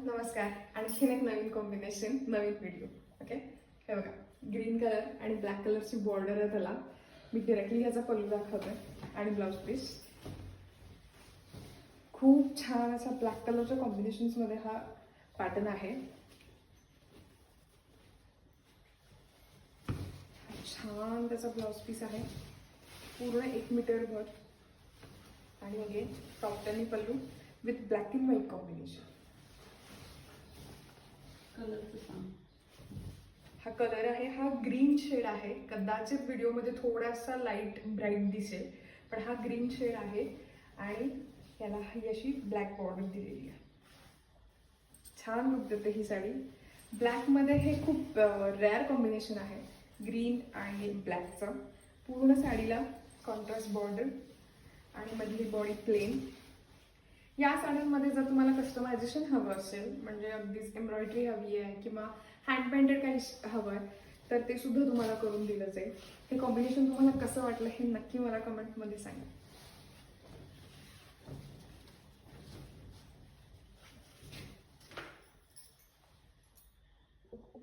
नमस्कार. आणखीन एक नवीन कॉम्बिनेशन, नवीन व्हिडिओ. ओके, हे बघा, ग्रीन कलर आणि ब्लॅक कलरची बॉर्डर आहे त्याला. मी डायरेक्टली ह्याचा पल्लू दाखवते आणि ब्लाउज पीस. खूप छान असा ब्लॅक कलरच्या कॉम्बिनेशन्स मध्ये हा पॅटर्न आहे. छान त्याचा ब्लाउज पीस आहे, पूर्ण 1 मीटर भर. आणि अगेन टॉप आणि pallu with black and white combination. हा कलर आहे, हा ग्रीन शेड आहे. कदाचित व्हिडिओमध्ये थोडासा लाईट ब्राईट दिसेल, पण हा ग्रीन शेड आहे आणि याला ही अशी ब्लॅक बॉर्डर दिलेली आहे. छान लुक देते ही साडी. ब्लॅकमध्ये हे खूप रेअर कॉम्बिनेशन आहे, ग्रीन आणि ब्लॅकचं. पूर्ण साडीला कॉन्ट्रास्ट बॉर्डर आणि मधली बॉडी प्लेन. या साड्यांमध्ये जर तुम्हाला कस्टमायझेशन हवं असेल, म्हणजे अगदीच एम्ब्रॉयडरी हवी आहे किंवा हँड पेंटेड काही हवं आहे, तर ते सुद्धा तुम्हाला करून दिलं जाईल. हे कॉम्बिनेशन तुम्हाला कसं वाटलं हे नक्की मला कमेंटमध्ये सांगा.